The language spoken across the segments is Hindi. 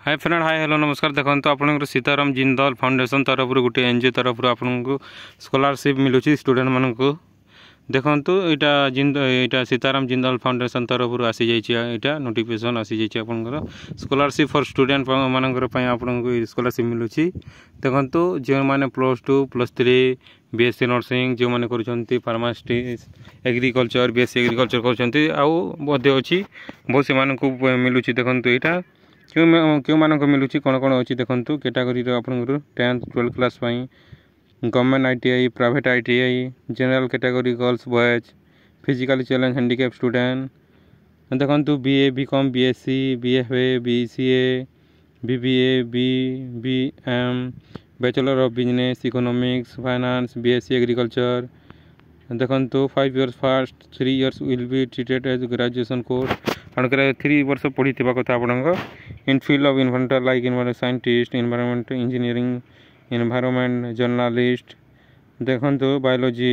हाय फ्रेंड हाय हेलो नमस्कार देखो आपन सीताराम जिंदल फाउंडेशन तरफ गोटे एनजीओ तरफ आपको स्कॉलरशिप मिलूँ स्टूडेंट मानक देखु यहाँ सीताराम जिंदल फाउंडेशन तरफ आसी जाइए नोटिफिकेशन आसी जाइए आप स्कॉलरशिप फॉर स्टूडेंट आपको स्कॉलरशिप मिलूँ देखो जो मैंने +2 +3 बीएससी नर्सिंग जो मैंने कर फार्मासिस्ट एग्रीकल्चर बीएससी एग्रीकल्चर कर अच्छी बहुत से मिलूँ देखो यहाँ क्यों मानक मिलूँ कौन कौन अच्छी देखो कैटेगरी आपंकर 10th 12th class government ITI private ITI general category girls boys physically challenge handicap student देखो BA BCom BSc BFA BCA BBA BBM bachelor of business economics finance BSc agriculture देखो 5 years first 3 years will be treated as graduation course अणकर 3 वर्ष पढ़ी कथा आप in field of environmental like environment scientist environment engineering environment journalist देखो बायोलॉजी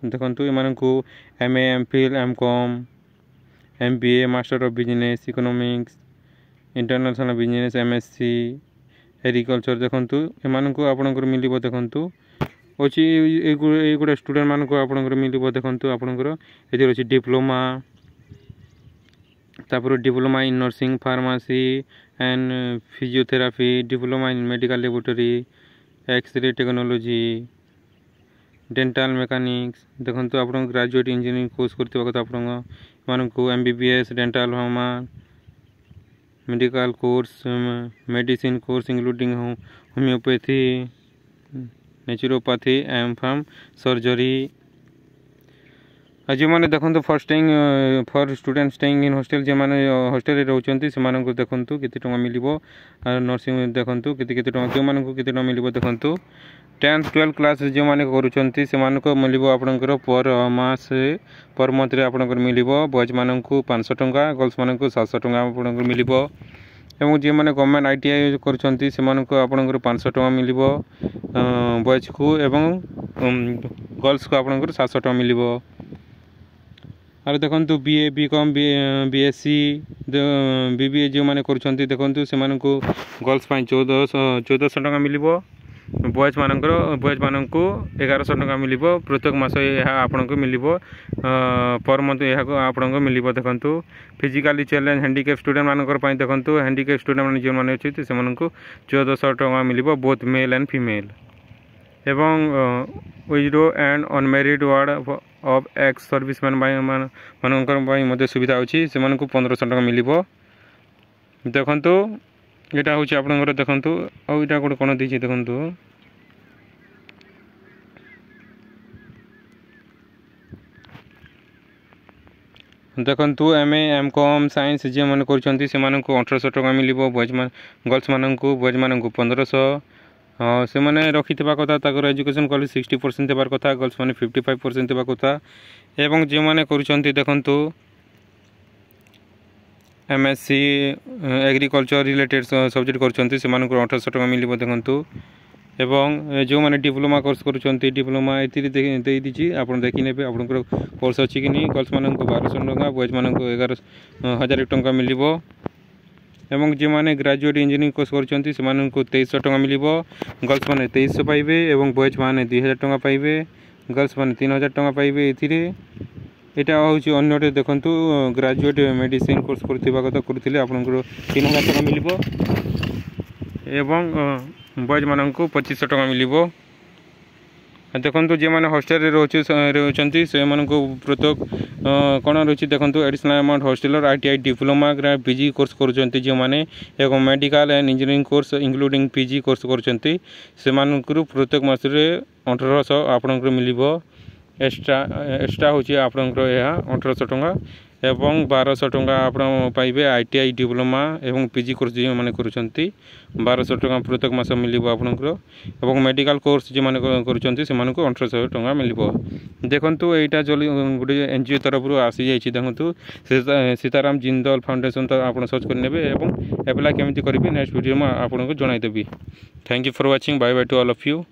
देखो एम को MA MPhil MCom MBA master of business economics international business MSc agriculture देखो एम को आपंकर मिल देखो अच्छी ये गोटे स्टूडेंट मानक आपंकर मिल देखो आपंकर ये अच्छी डिप्लोमा तापर diploma in nursing pharmacy and physiotherapy diploma in medical laboratory x ray technology dental mechanics देखो आप ग्रेजुएट इंजीनियरिंग कोर्स करते आपको MBBS dental pharma medical course medicine course including homeopathy naturopathy M pharm surgery जो मैंने देखो for student staying in hostel जो मैंने हॉस्टल रोचे से देखो केते टंका मिल नर्सिंग देखो केते टंका केते मिल देखो 10th 12th क्लास जो मैंने करूँ मिल आपंकर पर मास पर मंथ आपंकर मिल बॉयज मान को 500 टंका गर्ल्स मान को 700 टंका आपंकर मिल एवं जो मैंने गवर्नमेंट आईटीआई कर 500 टंका मिल बॉयज को एवं गर्ल्स को आपंकर 700 टंका मिल और देखो बीए बीकॉम बीएससी बीबीए जो मैंने कर देखो से गर्ल्स 1400 टंका मिल बॉयज मान को 1100 टंका मिल प्रत्येक मास आपन को मिल पर मंथ यह आपन मिल देखो फिजिकली चैलेंज हैंडिकैप स्टूडेंट मानक देखो हैंडिकैप स्टूडेंट मैंने जो मैंने अच्छे से 1400 टंका मिल बोथ मेल एंड फीमेल एवं window and unmarried ward of ex serviceman मानक सुविधा अच्छी से 1500 टंका मिल देखो यहाँ हूँ आपंकर देखो आईटा गोटे कौन दे देखो एमए एमकॉम साइंस जी मैंने कर 1800 टंका मिल बॉयज गर्ल्स मान को बॉयज मान को 1500 से मैंने रखि कथा एजुकेशन क्वालिटी 60% देवार कथा गर्ल्स मैंने 55% देवा कथा एवं जो मैंने कर देखो एमएससी एग्रीकल्चर रिलेटेड सब्जेक्ट कर 1800 टंका मिल देखो एवं जो मैंने डिप्लोमा कोर्स कर डिप्लोमा ये आप देखने आपंकर कोर्स अच्छी कि नहीं गर्ल्स मान को 1200 टंका बॉयज मान को 11,000 टंका मिल एवं जो मैंने ग्रेजुएट इंजीनियरिंग कोर्स कर 2300 टंका मिल गर्ल्स मैंने 2300 पाइबे एवं बॉयज मैंने 2000 टंका पाइबे गर्ल्स मैंने 3000 टंका पाइबे यहाँ हूँ अटे देखो ग्रेजुएट मेडिसिन कोर्स कथा करते आपंकर 3000 टंका मिल एवं बॉयज मान को 2500 टंका मिल देखो जो मैंने हॉस्टल रोचे से प्रत्येक कौन रही देखो additional amount hostel ITI diploma PG course कर जो मैंने एक medical and engineering course including PG course कर प्रत्येक मास 1800 आपंकर मिल एक्स्ट्रा हूँ आपंकर यह 1800 टंका एवं 1200 टंका आप पाइबे आईटीआई डिप्लोमा एवं पीजी कोर्स जो मैंने कर 1200 टंका प्रत्येक मास मिल आपंकर एवं मेडिकल कोर्स जो मैंने कर 1800 टंका मिल देखो यहाँ जो गोटे एनजीओ तरफ आसी जाइए देखो सीताराम जिंदल फाउंडेशन तो आप सर्च करेंगे एप्लाय केमी करेंगे नेक्स्ट वीडियो में आपको जनईदेवी thank you for watching bye bye to all of you.